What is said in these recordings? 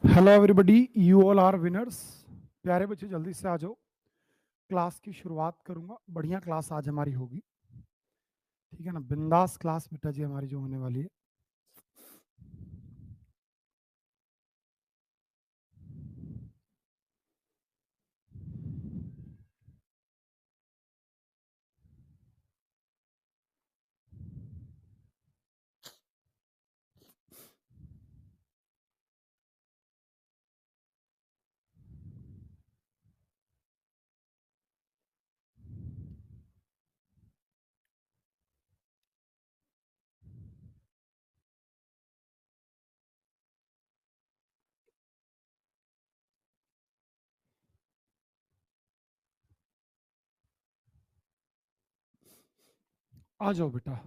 Hello everybody, you all are winners. प्यारे बच्चे जल्दी से आ जाओ। क्लास की शुरुआत करूंगा। बढ़िया क्लास आज हमारी होगी, ठीक है ना। बिंदास क्लास बेटा जी हमारी जो होने वाली है। आ जाओ बेटा।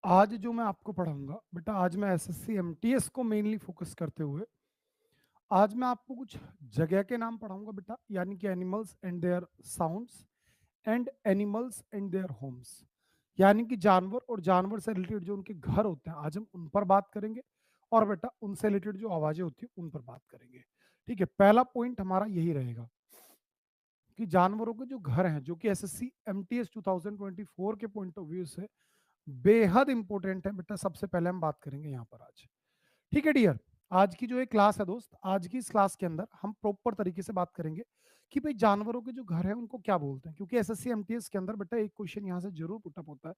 आज जो मैं आपको पढ़ाऊंगा बेटा, आज मैं एसएससी एमटीएस को मेनली फोकस करते हुए आज मैं आपको कुछ जगह के नाम पढ़ाऊंगा बेटा, यानी कि animals and their sounds and animals and their homes, यानी कि जानवर और जानवर से रिलेटेड जो उनके घर होते हैं, आज हम उन पर बात करेंगे। और बेटा उनसे रिलेटेड जो आवाजें होती है उन पर बात करेंगे। ठीक है, पहला पॉइंट हमारा यही रहेगा कि जानवरों के जो घर हैं, जो कि एसएससी एमटीएस 2024 के पॉइंट ऑफ व्यू से बेहद इंपॉर्टेंट है बेटा। सबसे पहले हम बात करेंगे यहाँ पर आज। ठीक है डियर, आज की जो ये क्लास है दोस्त, आज की इस क्लास के अंदर हम प्रॉपर तरीके से बात करेंगे कि भाई जानवरों के जो घर है उनको क्या बोलते हैं, क्योंकि एसएससी एमटीएस के अंदर बेटा एक क्वेश्चन यहाँ से जरूर पुटअप होता है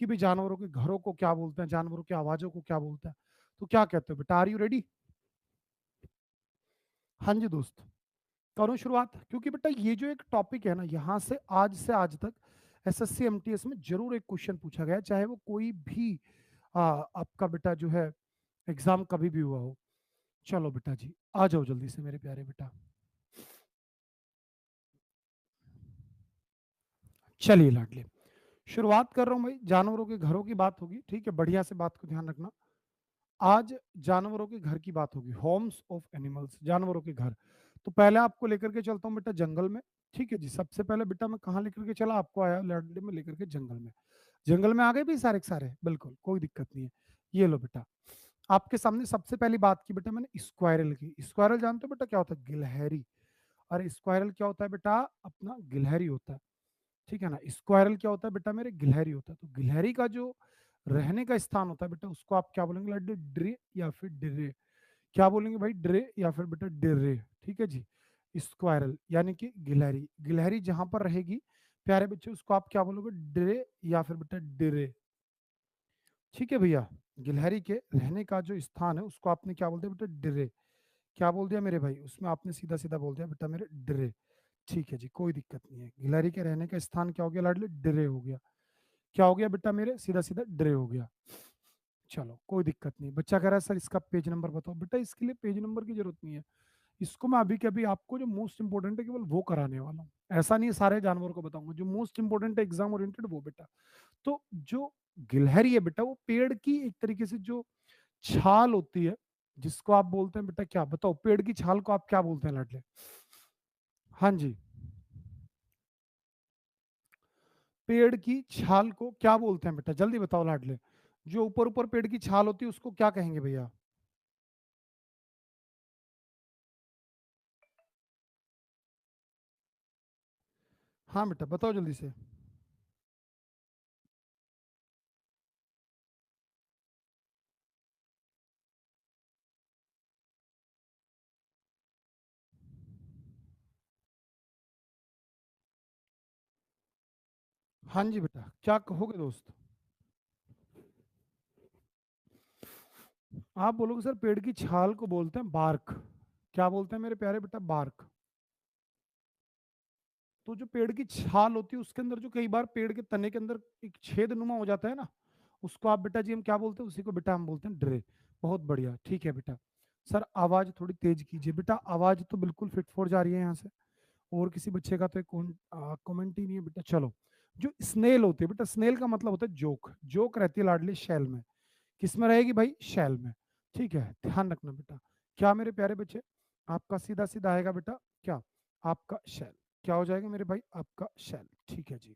कि भाई जानवरों के घरों को क्या बोलते हैं, जानवरों की आवाजों को क्या बोलते हैं। तो क्या कहते हो बेटा, आर यू रेडी? हाँ जी दोस्त, करो शुरुआत। क्योंकि बेटा ये जो एक टॉपिक है ना, यहाँ से आज तक एसएससी एमटीएस में जरूर एक क्वेश्चन पूछा गया है, चाहे वो कोई भी आपका बेटा जो है एग्जाम कभी भी हुआ हो। चलो बेटा जी, आ जाओ जल्दी से मेरे प्यारे बेटा। चलिए लाडले, शुरुआत कर रहा हूं भाई। जानवरों के घरों की बात होगी, ठीक है, बढ़िया से बात को ध्यान रखना। आज जानवरों के घर की बात होगी, होम्स ऑफ एनिमल्स, जानवरों के घर। तो पहले आपको लेकर के चलता हूँ बेटा जंगल में। ठीक है जी, सबसे पहले बेटा मैं कहाँ लेकर के चला, आपको आया लाडले में लेकर के जंगल में। जंगल में आ गए भी सारे के सारे, बिल्कुल कोई दिक्कत नहीं है। ये लो बेटा, आपके सामने सबसे पहली बात की बेटा मैंने स्क्वायरल की। स्क्वायरल जानते हो बेटा क्या होता है? गिलहरी। और स्क्वायरल क्या होता है बेटा? अपना गिलहरी होता है। ठीक है ना। स्क्वायरल क्या होता है बेटा? मेरे गिलहरी होता है। तो गिलहरी का जो रहने का स्थान होता है बेटा, उसको आप क्या बोलेंगे लड्डू? ड्रे या फिर डिरे। क्या बोलेंगे भाई? ड्रे या फिर बेटा डिरे। ठीक है जी। स्क्वायरल यानी कि गिलहरी, गिलहरी जहां पर रहेगी प्यारे बच्चे, उसको आप क्या बोलोगे? ड्रे या फिर बेटा डिरे। ठीक है भैया, गिलहरी के रहने का जो स्थान है उसको आपने क्या बोल दिया बेटा? डिरे। क्या बोल दिया मेरे भाई? उसमें आपने सीधा सीधा बोल दिया बेटा मेरे डिरे। ठीक है जी, कोई दिक्कत नहीं है। गिलहरी के रहने का स्थान क्या हो गया लाडले? डिरे हो गया। क्या हो गया बेटा मेरे? सीधा सीधा डिरे हो गया। चलो कोई दिक्कत नहीं। बच्चा कह रहा है सर इसका पेज नंबर बताओ। बेटा इसके लिए पेज नंबर की जरूरत नहीं है, इसको मैं अभी के अभी आपको जो मोस्ट इंपोर्टेंट है केवल वो कराने वाला हूँ। ऐसा नहीं सारे जानवरों को बताऊंगा, जो मोस्ट इंपोर्टेंट है एग्जाम ओरिएंटेड वो बेटा। तो जो गिलहरी है बेटा, वो पेड़ की एक तरीके से जो छाल होती है, जिसको आप बोलते हैं बेटा क्या, बताओ पेड़ की छाल को आप क्या बोलते हैं लाडले? हाँ जी, पेड़ की छाल को क्या बोलते हैं बेटा? जल्दी बताओ लाडले। जो ऊपर ऊपर पेड़ की छाल होती है उसको क्या कहेंगे भैया? हाँ बेटा बताओ जल्दी से। हाँ जी बेटा, क्या कहोगे दोस्त? आप बोलोगे सर पेड़ की छाल को बोलते हैं बार्क। क्या बोलते हैं मेरे प्यारे बेटा? बार्क। तो जो पेड़ की छाल होती है उसके अंदर जो कई बार पेड़ के तने के अंदर एक छेदनुमा हो जाता है ना, उसको आप बेटा जी हम क्या बोलते हैं, उसी को बेटा हम बोलते हैं ड्रे। बहुत बढ़िया, ठीक है बेटा। सर आवाज थोड़ी तेज कीजिए बेटा, आवाज तो बिल्कुल फिट फोर जा रही है यहाँ से। और किसी बच्चे का तो कमेंट ही नहीं है बेटा। चलो, जो स्नेल होती है बेटा, स्नेल का मतलब होता है जोक। जोक रहती है लाडली शेल में। किस में रहेगी भाई? शेल में। ठीक है, ध्यान रखना बेटा। क्या मेरे प्यारे बच्चे, आपका सीधा सीधा आएगा बेटा क्या? आपका शेल। क्या हो जाएगा मेरे भाई? आपका शेल। ठीक है जी।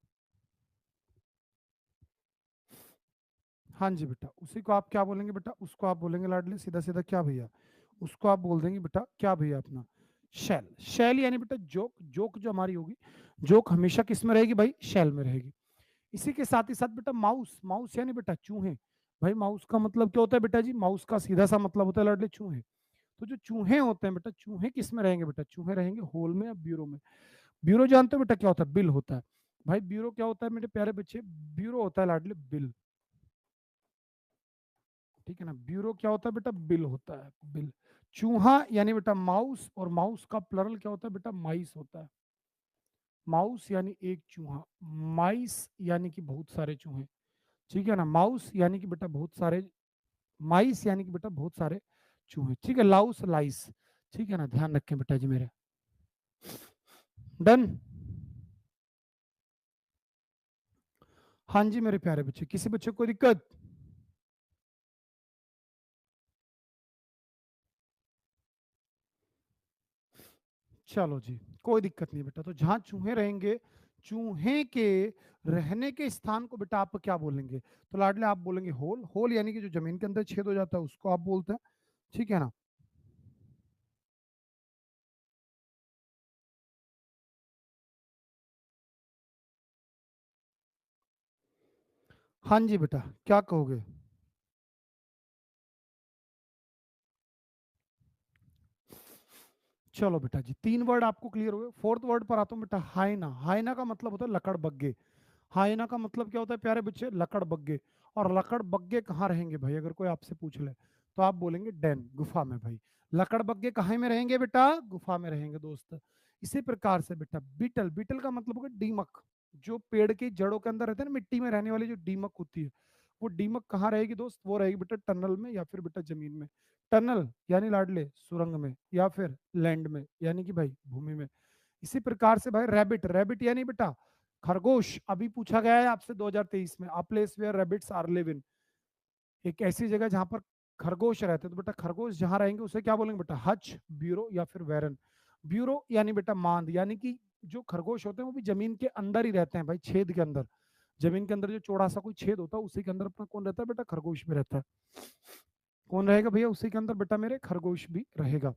हाँ जी बेटा, उसी को आप क्या बोलेंगे बेटा? उसको आप बोलेंगे लाडली सीधा सीधा क्या भैया? उसको आप बोल देंगे बेटा क्या भैया अपना? शेल। शेल यानी बेटा जोक। जोक जो हमारी होगी, जोक हमेशा किस में रहेगी भाई? शेल में रहेगी। इसी के साथ ही साथ बेटा माउस। माउस यानी बेटा चूहे। भाई माउस का मतलब क्या होता है बेटा जी? माउस का सीधा सा मतलब होता है लाडले चूहे। तो जो चूहे होते हैं बेटा, चूहे किस में रहेंगे बेटा? चूहे रहेंगे होल में या ब्यूरो में। ब्यूरो जानते हो बेटा क्या होता है? बिल होता है। भाई ब्यूरो क्या होता है मेरे प्यारे बच्चे? ब्यूरो होता है लाडले बिल। ठीक है ना, ब्यूरो क्या होता है बेटा? बिल होता है, बिल। चूहा यानी बेटा माउस, और माउस का प्लरल क्या होता है बेटा? माइस होता है। माउस यानी एक चूहा, माइस यानी कि बहुत सारे चूहे। ठीक है ना, माउस यानी कि बेटा बहुत सारे, माइस यानी कि बेटा बहुत सारे चूहे। ठीक है, लाउस लाइस। ठीक है ना, ध्यान रखें बेटा जी मेरे। डन। हाँ जी मेरे प्यारे बच्चे, किसी बच्चे को कोई दिक्कत? चलो जी, कोई दिक्कत नहीं बेटा। तो जहां चूहे रहेंगे, चूहे के रहने के स्थान को बेटा आप क्या बोलेंगे? तो लाडले आप बोलेंगे होल। होल यानी कि जो जमीन के अंदर छेद हो जाता है उसको आप बोलते हैं। ठीक है ना। हाँ जी बेटा, क्या कहोगे? चलो बेटा जी, तीन वर्ड आपको क्लियर हो गए। फोर्थ वर्ड पर आता हूँ बेटा, हाइना। हाइना का मतलब होता है लकड़ बग्गे। हाइना का मतलब क्या होता है प्यारे बच्चे? लकड़ बग्गे। और लकड़ बग्गे कहाँ रहेंगे भाई? अगर कोई आपसे पूछ ले तो आप बोलेंगे डेन, गुफा में भाई। लकड़ बग्गे कहाँ में रहेंगे बेटा? गुफा में रहेंगे दोस्त। इसी प्रकार से बेटा बीटल। बीटल का मतलब होगा दीमक। जो पेड़ की जड़ों के अंदर रहते हैं ना, मिट्टी में रहने वाली जो दीमक होती है, वो दीमक कहाँ रहेगी दोस्त? वो रहेगी बेटा टनल में, या फिर बेटा जमीन में। टनल यानी लाडले सुरंग में, या फिर लैंड में यानी कि भाई भूमि में। इसी प्रकार से भाई रैबिट। रैबिट यानी बेटा खरगोश। अभी पूछा गया है आपसे 2023 में, a place where rabbits are live in. एक ऐसी जगह जहां पर खरगोश रहते हैं। तो बेटा खरगोश जहां रहेंगे उसे क्या बोलेंगे बेटा? हच, ब्यूरो या फिर वेरन। ब्यूरो यानी बेटा मांद, यानी कि जो खरगोश होते हैं वो भी जमीन के अंदर ही रहते हैं भाई, छेद के अंदर। जमीन के अंदर जो चौड़ा सा कोई छेद होता है उसी के अंदर अपना कौन रहता है बेटा? खरगोश भी रहता है। कौन रहेगा भैया उसी के अंदर? बेटा मेरे खरगोश भी रहेगा।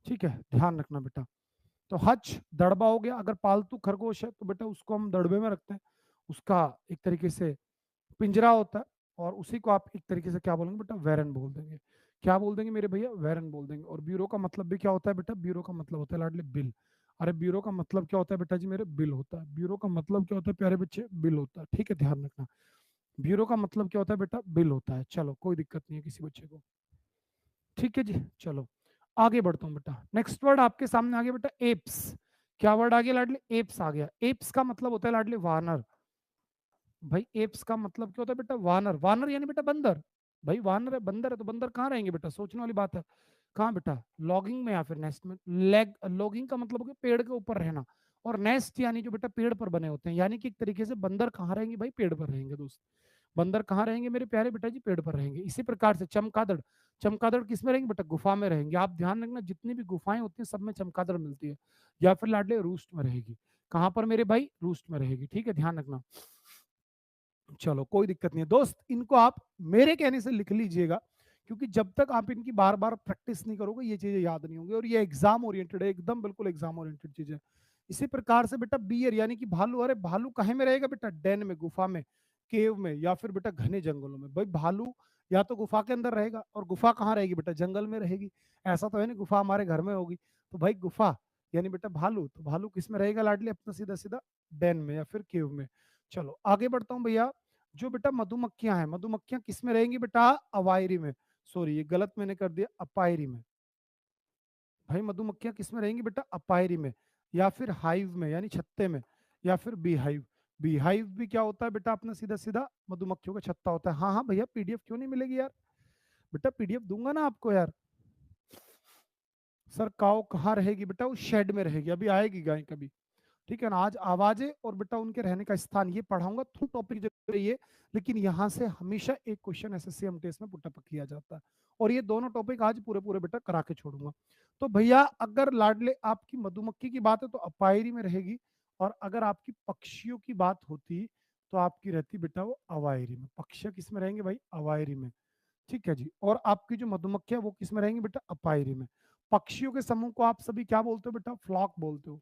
ठीक है, ध्यान रखना बेटा। तो हच दड़बा हो गया। अगर पालतू खरगोश है तो बेटा उसको हम दड़बे में रखते हैं। उसका एक तरीके से पिंजरा होता है। और उसी को आप एक तरीके से क्या बोलेंगे बेटा? वैरन बोल देंगे। क्या बोल देंगे मेरे भैया? वैरन बोल देंगे। और ब्यूरो का मतलब भी क्या होता है बेटा? ब्यूरो का मतलब होता है लाडले बिल। अरे ब्यूरो का मतलब क्या होता है बेटा जी मेरे? बिल होता है। ब्यूरो का मतलब क्या होता है प्यारे बच्चे? बिल होता है। ठीक है, ध्यान रखना। ब्यूरो का मतलब क्या होता है बेटा? बिल होता है। चलो, कोई दिक्कत नहीं है किसी बच्चे को। ठीक है जी, चलो आगे बढ़ता हूँ बेटा। नेक्स्ट वर्ड आपके सामने आ गया बेटा, एप्स। क्या वर्ड आ गया लाडले? एप्स आ गया। एप्स का मतलब होता है लाडले वानर। भाई एप्स का मतलब क्या होता है बेटा? वानर। वानर यानी बेटा बंदर। भाई वानर है, बंदर है, तो बंदर कहाँ रहेंगे बेटा? सोचने वाली बात है। कहाँ बेटा? लॉगिंग में या फिर नेस्ट में। लेग लॉगिंग का मतलब हो गया पेड़ के ऊपर रहना। और नेस्ट यानी जो बेटा पेड़ पर बने होते हैं, यानी कि एक तरीके से बंदर कहाँ रहेंगे भाई? पेड़ पर रहेंगे दोस्त। बंदर कहाँ रहेंगे मेरे प्यारे बेटा जी? पेड़ पर रहेंगे। इसी प्रकार से चमगादड़। चमगादड़ किस में रहेंगे बेटा? गुफा में रहेंगे। आप ध्यान रखना, जितनी भी गुफाएं होती है सब में चमगादड़ मिलती है। या फिर लाडले रूस्ट में रहेगी। कहाँ पर मेरे भाई? रूस्ट में रहेगी। ठीक है, ध्यान रखना। चलो, कोई दिक्कत नहीं है दोस्त। इनको आप मेरे कहने से लिख लीजिएगा, क्योंकि जब तक आप इनकी बार बार प्रैक्टिस नहीं करोगे ये चीजें याद नहीं होंगी। और ये एग्जाम ओरिएंटेड है, एकदम बिल्कुल एग्जाम ओरिएंटेड चीजें। इसी प्रकार से बेटा बियर यानी कि भालू। अरे भालू कहे में रहेगा बेटा? डेन में, गुफा में, केव में, या फिर बेटा घने जंगलों में। भाई भालू या तो गुफा के अंदर रहेगा, और गुफा कहाँ रहेगी बेटा? जंगल में रहेगी। ऐसा तो है नहीं गुफा हमारे घर में होगी। तो भाई गुफा यानी बेटा भालू। तो भालू किस में रहेगा लाडली? अपना सीधा सीधा डेन में या फिर केव में। चलो आगे बढ़ता हूँ भैया। जो बेटा मधुमक्खियां हैं, मधुमक्खियां किस में रहेंगी बेटा? अवायरी में। सॉरी, ये गलत मैंने कर दिया, अपायरी में। भाई मधुमक्खियां किस में रहेंगी बेटा? अपायरी में, या फिर हाइव में यानी छत्ते में। या फिर बीहाइव। बीहाइव भी क्या होता है बेटा अपना, सीधा सीधा मधुमक्खियों का छत्ता होता है। हाँ हाँ भैया, पीडीएफ क्यों नहीं मिलेगी यार, बेटा पीडीएफ दूंगा ना आपको यार। सर काऊ कहाँ रहेगी बेटा, उस शेड में रहेगी, अभी आएगी गाय कभी, ठीक है ना। आज आवाजें और बेटा उनके रहने का स्थान ये पढ़ाऊंगा, थोड़ा टॉपिक जो ये, लेकिन यहाँ से हमेशा एक क्वेश्चन एसएससी एमटीएस में पुटअप किया जाता है, और ये दोनों टॉपिक आज पूरे पूरे बेटा करा के छोड़ूंगा। तो भैया अगर लाडले आपकी मधुमक्खी की बात है तो अपायरी में रहेगी, और अगर आपकी पक्षियों की बात होती तो आपकी रहती बेटा वो अवायरी में। पक्षी किस में रहेंगे भाई, अवायरी में, ठीक है जी। और आपकी जो मधुमक्खी है वो किस में रहेंगी बेटा, अपायरी में। पक्षियों के समूह को आप सभी क्या बोलते हो बेटा, फ्लॉक बोलते हो।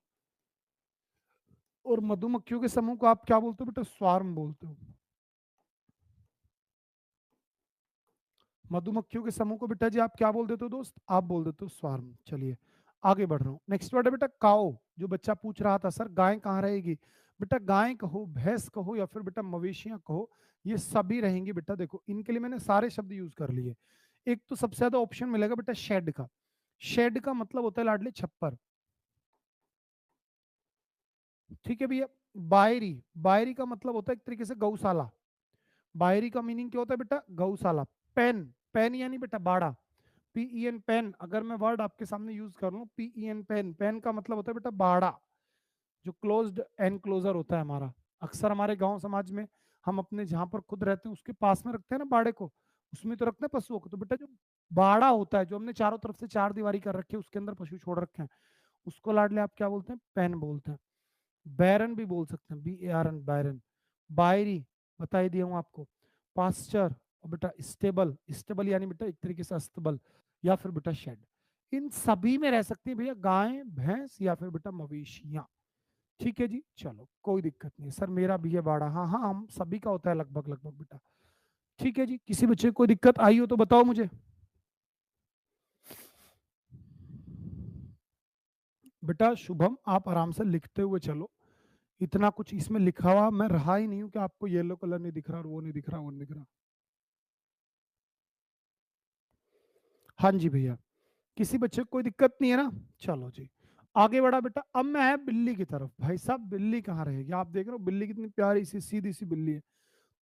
और मधुमक्खियों के समूह को आप क्या बोलते हो बेटा, स्वार्म बोलते हो। मधुमक्खियों के समूह को बेटा जी आप क्या बोल देते हो दोस्त, आप बोल देते हो स्वार्म। चलिए आगे बढ़ रहा हूँ, नेक्स्ट वर्ड है बेटा काओ। जो बच्चा पूछ रहा था सर गाय कहाँ रहेगी, बेटा गाय कहो, भैंस कहो, या फिर बेटा मवेशियां कहो, ये सभी रहेंगी बेटा। देखो इनके लिए मैंने सारे शब्द यूज कर लिए। एक तो सबसे ज्यादा ऑप्शन मिलेगा बेटा शेड का। शेड का मतलब होता है लाडले छप्पर, ठीक है भैया। बायरी, बायरी का मतलब होता है एक तरीके से गौशाला। बायरी का मीनिंग क्या होता है बेटा, गौशाला। पेन, पेन यानी बेटा बाड़ा, पीईएन पेन, अगर मैं वर्ड आपके सामने यूज कर लूं पीईएन पेन, पेन का मतलब होता है बेटा बाड़ा, जो क्लोज्ड एनक्लोजर होता है हमारा। अक्सर हमारे गांव समाज में हम अपने जहां पर खुद रहते हैं उसके पास में रखते हैं ना बाड़े को, उसमें तो रखते हैं पशुओं को। तो बेटा जो बाड़ा होता है, जो हमने चारों तरफ से चार दीवारी कर रखी है उसके अंदर पशु छोड़ रखे हैं, उसको लाडले आप क्या बोलते हैं, पेन बोलते हैं। बैरन भी बोल सकते हैं, BARN बैरन। बायरी बता ही दिया हूं आपको। पास्चर, और बेटा स्टेबल, स्टेबल यानी बेटा एक तरीके से अस्तबल, या फिर बेटा शेड। इन सभी में रह सकती है भैया गाय, भैंस, या फिर बेटा मवेशियां, ठीक है जी। चलो कोई दिक्कत नहीं है सर, मेरा भी है बाड़ा, हाँ हाँ हम सभी का होता है लगभग लगभग बेटा, ठीक है जी। किसी बच्चे को कोई दिक्कत आई हो तो बताओ मुझे। बेटा शुभम आप आराम से लिखते हुए चलो, इतना कुछ इसमें लिखा हुआ मैं रहा ही नहीं हूं कि आपको येलो कलर नहीं दिख रहा और वो नहीं दिख रहा वो नहीं दिख रहा। हाँ जी भैया, किसी बच्चे को कोई दिक्कत नहीं है ना। चलो जी आगे बढ़ा बेटा। अब मैं है बिल्ली की तरफ। भाई साहब बिल्ली कहाँ रहेगी, आप देख रहे हो बिल्ली कितनी प्यारी सी सीधी सी बिल्ली है।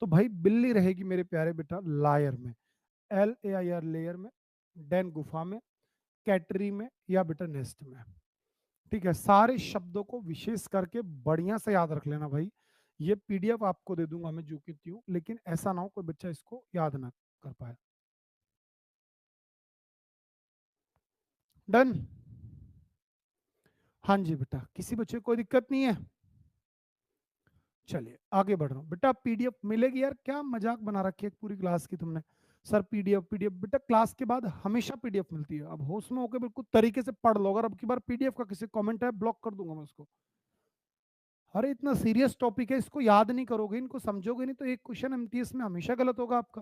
तो भाई बिल्ली रहेगी मेरे प्यारे बेटा लायर में, LAIR लेयर में, डेन गुफा में, कैटरी में, या बेटा नेस्ट में, ठीक है। सारे शब्दों को विशेष करके बढ़िया से याद रख लेना भाई। ये पीडीएफ आपको दे दूंगा मैं जो कि त्यों, लेकिन ऐसा ना हो कोई बच्चा इसको याद ना कर पाए। डन, हाँ जी बेटा, किसी बच्चे को कोई दिक्कत नहीं है। चलिए आगे बढ़ रहा हूँ बेटा। पीडीएफ मिलेगी यार, क्या मजाक बना रखी है पूरी क्लास की तुमने। सर पीडीएफ पीडीएफ, बेटा क्लास के बाद हमेशा पीडीएफ मिलती है। अब होश में होकर बिल्कुल तरीके से पढ़ लो, अगर अब की बार पीडीएफ का किसी कमेंट है ब्लॉक कर दूंगा मैं उसको। अरे इतना सीरियस टॉपिक है, इसको याद नहीं करोगे, इनको समझोगे नहीं तो एक क्वेश्चन एमटीएस में हमेशा गलत होगा आपका।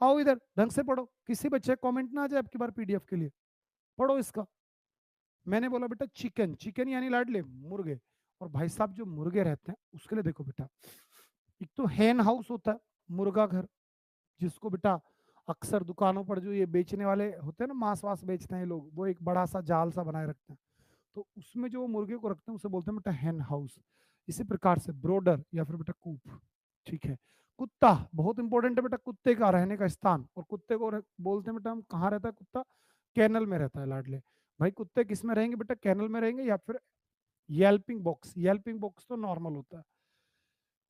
आओ इधर ढंग से पढ़ो, किसी बच्चे कमेंट ना आ जाए आपकी बार पीडीएफ के लिए। पढ़ो इसका। मैंने बोला बेटा चिकन, चिकन यानी लाडले मुर्गे। और भाई साहब जो मुर्गे रहते हैं उसके लिए देखो बेटा, एक तो हैन हाउस होता है, मुर्गा घर, जिसको बेटा अक्सर दुकानों पर जो ये बेचने वाले होते हैं ना, मांस वास बेचते हैं लोग, वो एक बड़ा सा जाल सा बनाए रखते हैं, तो उसमें जो मुर्गे को रखते हैं उसे बोलते हैं बेटा हैन हाउस। इसी प्रकार से ब्रोडर या फिर बेटा कूप, ठीक है। कुत्ता बहुत इंपॉर्टेंट है बेटा, कुत्ते का रहने का स्थान, और कुत्ते को बोलते हैं बेटा हम कहाँ रहता है कुत्ता, कैनल में रहता है लाडले। भाई कुत्ते किस में रहेंगे बेटा, कैनल में रहेंगे, या फिर येल्पिंग बॉक्स, येल्पिंग बॉक्स तो नॉर्मल होता है,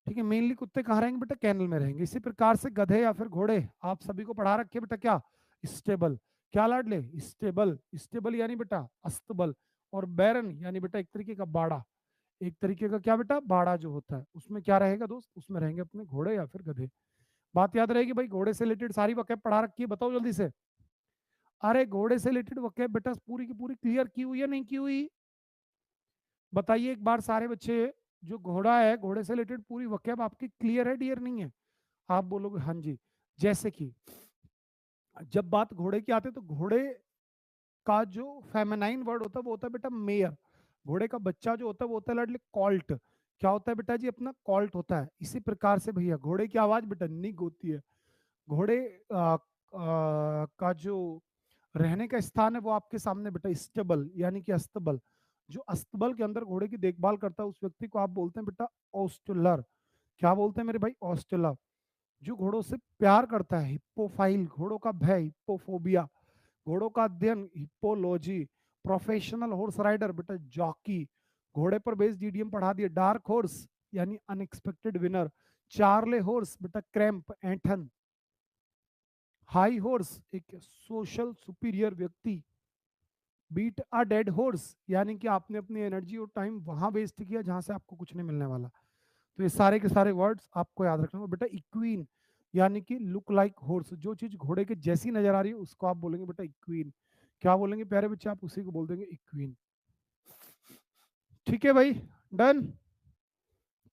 ठीक है। मेनली कुत्ते कहाँ रहेंगे बेटा, कैनल में रहेंगे। इसी प्रकार से गधे या फिर घोड़े आप सभी को पढ़ा रखे बेटा क्या, स्टेबल, क्या लाडले, स्टेबल, स्टेबल यानी बेटा अस्तबल। और बैरन यानी बेटा एक तरीके का बाड़ा, एक तरीके का क्या बेटा बाड़ा जो होता है, उसमें क्या रहेगा दोस्त, उसमें रहेंगे अपने घोड़े या फिर गधे। बात याद रहेगी भाई, घोड़े से रिलेटेड सारी वकैब पढ़ा रखी है, बताओ जल्दी से। अरे घोड़े से रिलेटेड वकैब बेटा पूरी की पूरी क्लियर की हुई है नहीं की हुई, बताइए एक बार सारे बच्चे। जो घोड़ा है, घोड़े से रिलेटेड पूरी वकैब आपकी क्लियर है डियर नहीं है, आप बोलोगे हाँ जी। जैसे कि जब बात घोड़े की आती है तो घोड़े का जो फेमिनाइन वर्ड होता है वो होता है बेटा मेयर। घोड़े का बच्चा जो होता है वो होता है लाडले कॉल्ट। क्या होता है बेटा जी, अपना कॉल्ट होता है। इसी प्रकार से भैया घोड़े की आवाज बेटा निग होती है। घोड़े का जो रहने का स्थान है वो आपके सामने बेटा स्टेबल यानी कि अस्तबल। जो अस्तबल के अंदर घोड़े की देखभाल करता है उस व्यक्ति को आप बोलते हैं बेटा ऑस्टलर। क्या बोलते हैं मेरे भाई? ऑस्टलर। जो घोड़ों से प्यार करता है हिप्पोफाइल, घोड़ों का भय हिप्पोफोबिया, घोड़ों का अध्ययन हिप्पोलॉजी, प्रोफेशनल हॉर्स राइडर बेटा जॉकी, घोड़े पर बेस्ड ईडीएम पढ़ा दिए, डार्क हॉर्स यानी अनएक्सपेक्टेड विनर, चार्ले हॉर्स बेटा क्रैम्प ऐंठन, हाई हॉर्स एक सोशल सुपीरियर व्यक्ति, बीट अ डेड हॉर्स यानी कि आपने अपनी एनर्जी और टाइम वहां वेस्ट किया जहां से आपको कुछ नहीं मिलने वाला। तो ये सारे के सारे वर्ड्स आपको याद रखना होगा बेटा। इक्वीन यानी कि लुक लाइक हॉर्स, जो चीज घोड़े के जैसी नजर आ रही है उसको आप बोलेंगे बेटा इक्वीन। क्या बोलेंगे प्यारे बच्चे? आप उसी को बोल देंगे इक्वीन। ठीक है भाई, डन।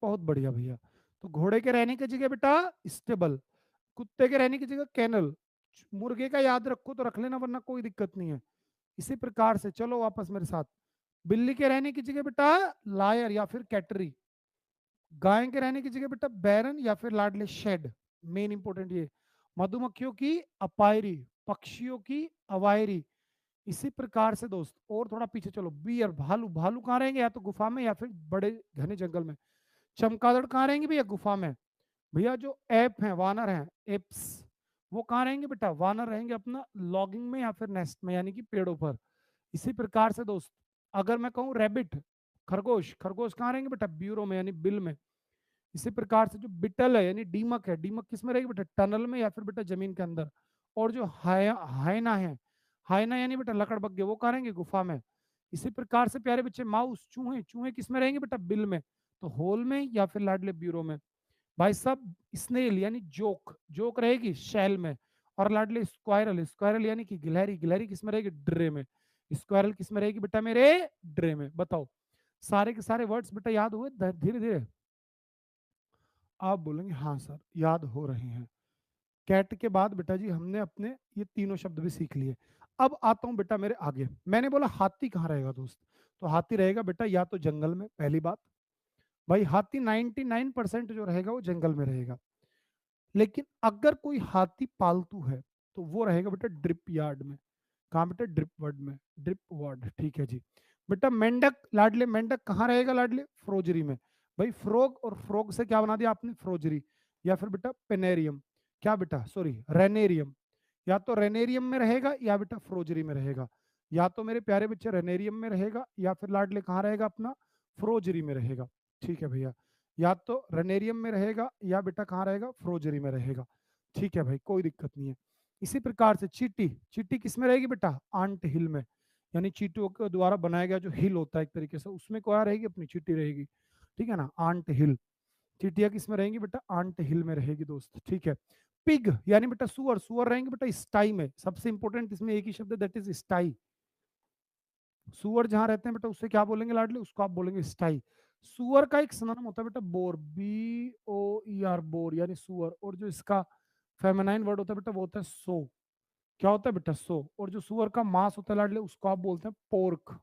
बहुत बढ़िया भैया। तो घोड़े के रहने की जगह बेटा स्टेबल, कुत्ते के रहने की जगह कैनल, मुर्गे का याद रखो तो रख लेना वरना कोई दिक्कत नहीं है। इसी प्रकार से चलो वापस मेरे साथ, बिल्ली के रहने की जगह बेटा लायर या फिर कैटरी, गाय के रहने की जगह बेटा बैरन या फिर लाडले शेड, मेन इंपॉर्टेंट ये, मधुमक्खियों की अपायरी, पक्षियों की अवायरी। इसी प्रकार से दोस्त और थोड़ा पीछे चलो, बियर भालू, भालू कहाँ रहेंगे? या तो गुफा में या फिर बड़े घने जंगल में। चमगादड़ कहाँ रहेंगे भैया? गुफा में। भैया जो एप है वानर है एप्स, वो कहाँ रहेंगे बेटा? वानर रहेंगे अपना लॉगिंग में या फिर नेस्ट में यानी कि पेड़ों पर। इसी प्रकार से दोस्त अगर मैं कहूँ रैबिट खरगोश, खरगोश कहाँ रहेंगे बेटा? ब्यूरो में यानी बिल में। इसी प्रकार से जो बिटल है यानी डीमक है, डीमक किस में रहेगी बेटा? टनल में या फिर बेटा जमीन के अंदर। और जो हायना है, हायना यानी बेटा लकड़बग्गे, वो कहाँ रहेंगे? गुफा में। इसी प्रकार से प्यारे बच्चे माउस, चूहे, चूहे किस में रहेंगे बेटा? बिल में। तो होल में या फिर लाडले ब्यूरो में। भाई साहब स्नेल यानी जोक, जोक रहेगी शैल में। और लाडले स्क्वायरल, स्क्वायरल यानी कि गिलहरी, गिलहरी किस में रहेगी? ड्रे में। स्क्वायरल किस में रहेगी बेटा मेरे? ड्रे में। बताओ सारे के सारे वर्ड्स बेटा याद हुए धीरे धीरे? आप बोलेंगे हाँ सर याद हो रहे हैं। कैट के बाद बेटा जी हमने अपने ये तीनों शब्द भी सीख लिए। अब आता हूं बेटा मेरे आगे, मैंने बोला हाथी कहाँ रहेगा दोस्त? तो हाथी रहेगा बेटा या तो जंगल में, पहली बात। भाई हाथी 99% जो रहेगा वो जंगल में रहेगा। लेकिन अगर कोई हाथी पालतू है तो वो रहेगा बेटा ड्रिप यार्ड में। कहाँ बेटा? ड्रिप वर्ड में, ड्रिप वर्ड। ठीक है जी। बेटा मेंढक, लाडले मेंढक कहाँ रहेगा लाडले? फ्रोजरी में। भाई फ्रोग और फ्रोग से क्या बना दिया आपने? फ्रोजरी। या फिर बेटा पेनेरियम, क्या बेटा सॉरी रेनेरियम। या तो रेनेरियम में रहेगा या बेटा फ्रोजरी में रहेगा। या तो मेरे प्यारे बच्चे रेनेरियम में रहेगा या फिर लाडले कहाँ रहेगा अपना? फ्रोजरी में रहेगा। ठीक है भैया, या तो रेनेरियम में रहेगा या बेटा कहाँ रहेगा? फ्रोजरी में रहेगा। ठीक है भाई, कोई दिक्कत नहीं है। इसी प्रकार से चीटी, चीटी किस में रहेगी बेटा? आंट हिल में। यानी चीटियों के द्वारा बनाया गया जो हिल होता है एक तरीके से, उसमें क्या रहेगी? अपनी चीटी रहेगी। ठीक है ना? आंट हिल। चीटियां किस में रहेंगी बेटा? आंट हिल में रहेगी दोस्त। ठीक है। पिग यानी बेटा सुअर, सुअर रहेंगे बेटा स्टाई में। सबसे इंपॉर्टेंट इसमें एक ही शब्द दैट इज स्टाई। सुअर जहां रहते हैं बेटा उससे क्या बोलेंगे लाडले? उसको आप बोलेंगे स्टाई। सुअर का एक सिनोनिम होता है बेटा boar, B O E R, boar यानी सुअर। और जो इसका फेमिनाइन वर्ड होता है बेटा वो होता है सो। क्या होता है बेटा? सो। और जो सुअर का मांस होता है लाडले उसको आप बोलते हैं पोर्क।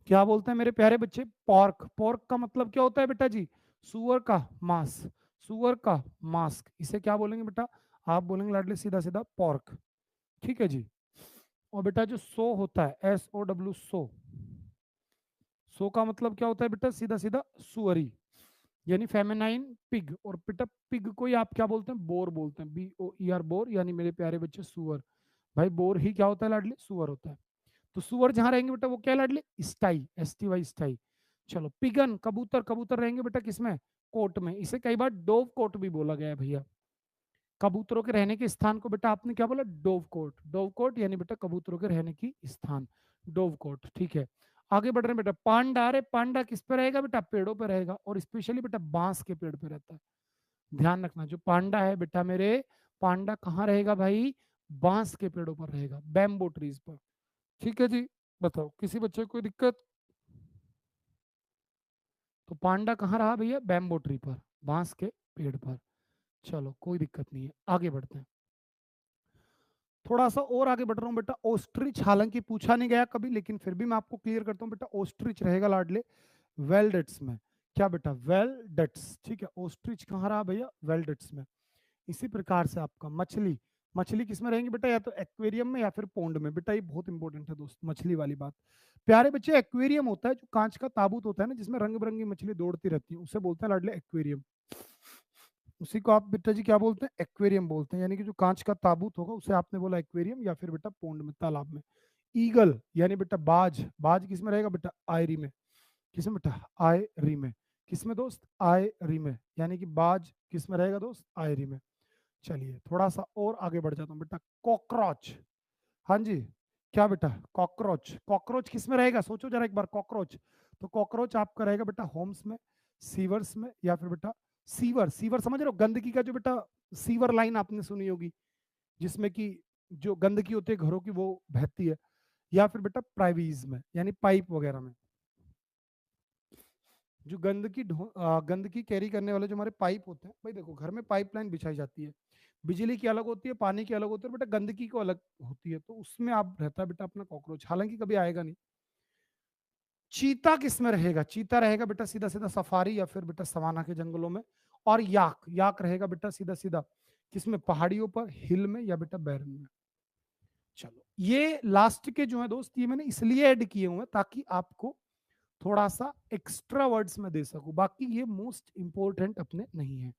क्या बोलते हैं मेरे प्यारे बच्चे? पॉर्क। पॉर्क का मतलब क्या होता है बेटा जी? सुअर का मांस, सुअर का मास्क। इसे क्या बोलेंगे बेटा? आप बोलेंगे लाडले सीधा सीधा पॉर्क। ठीक है जी। और बेटा जो सो होता है SOW, सो, सो का मतलब क्या होता है बेटा? सीधा सीधा सुअरी यानी फेमिनाइन पिग। और बेटा पिग को ही आप क्या बोलते हैं? बोर बोलते हैं, BOER, बोर यानी मेरे प्यारे बच्चे सुअर। भाई बोर ही क्या होता है लाडले? सुअर होता है। तो सुअर जहां रहेंगे बेटा वो क्या है लाडले? स्टाई, STY स्टाई। चलो पिगन, कबूतर, कबूतर रहेंगे बेटा किसमें? कोट में। इसे कई बार डोव कोट भी बोला गया है भैया। कबूतरों के रहने के स्थान को बेटा आपने क्या बोला? Dove coat. डोव कोट यानी बेटा कबूतरों के रहने की स्थान, डोव कोट। ठीक है, आगे बढ़ रहे हैं बेटा। पांडा, अरे पांडा किस पे रहेगा बेटा? पेड़ों पे रहेगा, और स्पेशली बेटा बांस के पेड़ पे रहता है। ध्यान रखना, जो पांडा है बेटा मेरे, पांडा कहाँ रहेगा भाई? बांस के पेड़ों पर रहेगा, बैम्बो ट्रीज पर। ठीक है जी। बताओ किसी बच्चे को कोई दिक्कत? तो पांडा कहाँ रहा भैया? बैम्बो ट्री पर, बांस के पेड़ पर। चलो कोई दिक्कत नहीं है, आगे बढ़ते हैं। थोड़ा सा और आगे बढ़ रहा हूँ बेटा। ऑस्ट्रिच हालांकि पूछा नहीं गया कभी, लेकिन फिर भी मैं आपको क्लियर करता हूँ बेटा। ऑस्ट्रिच रहेगा लाडले वेलडेट्स में। क्या बेटा? वेलडेट्स। ठीक है, ऑस्ट्रिच कहाँ रहा भैया? वेलडेट्स में। इसी प्रकार से आपका मछली, मछली किस में रहेंगी बेटा, या तो एक्वेरियम में या फिर पोंड में। बेटा ये बहुत इंपॉर्टेंट है दोस्त, मछली वाली बात। प्यारे बच्चे, एक्वेरियम होता है जो कांच का ताबूत होता है ना, जिसमें रंग बिरंगी मछली दौड़ती रहती है, उसे बोलते हैं लाडले एक्वेरियम। उसी को आप बेटा जी क्या बोलते हैं, एक्वेरियम बोलते हैं। यानी कि जो कांच का ताबूत होगा उसे आपने बोला एक्वेरियम, या फिर बेटा पोंड में, तालाब में। ईगल यानी बेटा बाज, बाज किस में रहेगा बेटा, आयरी में। किसमें बेटा, आयरी में। किसमें दोस्त, आयरी में। यानी कि बाज किस में रहेगा दोस्त, आयरी में। चलिए थोड़ा सा और आगे बढ़ जाता हूँ बेटा, कॉकरोच। हाँ जी, क्या बेटा, कॉकरोच। कॉकरोच किस में रहेगा, सोचो जरा एक बार, कॉकरोच। तो कॉकरोच आपका रहेगा बेटा होम्स में, सीवर्स में, या फिर बेटा सीवर। सीवर समझ रहे हो, गंदगी का जो बेटा सीवर लाइन आपने सुनी होगी, जिसमें कि जो गंदगी होती है घरों की वो बहती है। या फिर बेटा प्राइवीज में, यानी पाइप वगैरह में, जो गंदगी कैरी करने वाले जो हमारे पाइप होते हैं। भाई देखो, घर में पाइपलाइन बिछाई जाती है, बिजली की अलग होती है, पानी की अलग होती है, बेटा गंदगी को अलग होती है, तो उसमें आप रहता है बेटा अपना कॉकरोच, हालांकि कभी आएगा नहीं। चीता किस में रहेगा, चीता रहेगा बेटा सीधा सीधा सफारी या फिर बेटा सवाना के जंगलों में। और याक, याक रहेगा बेटा सीधा सीधा किसमें, पहाड़ियों पर, हिल में, या बेटा बैरन में। चलो ये लास्ट के जो है दोस्त, ये मैंने इसलिए ऐड किए हुए हैं ताकि आपको थोड़ा सा एक्स्ट्रा वर्ड्स में दे सकूं, बाकी ये मोस्ट इंपोर्टेंट अपने नहीं है।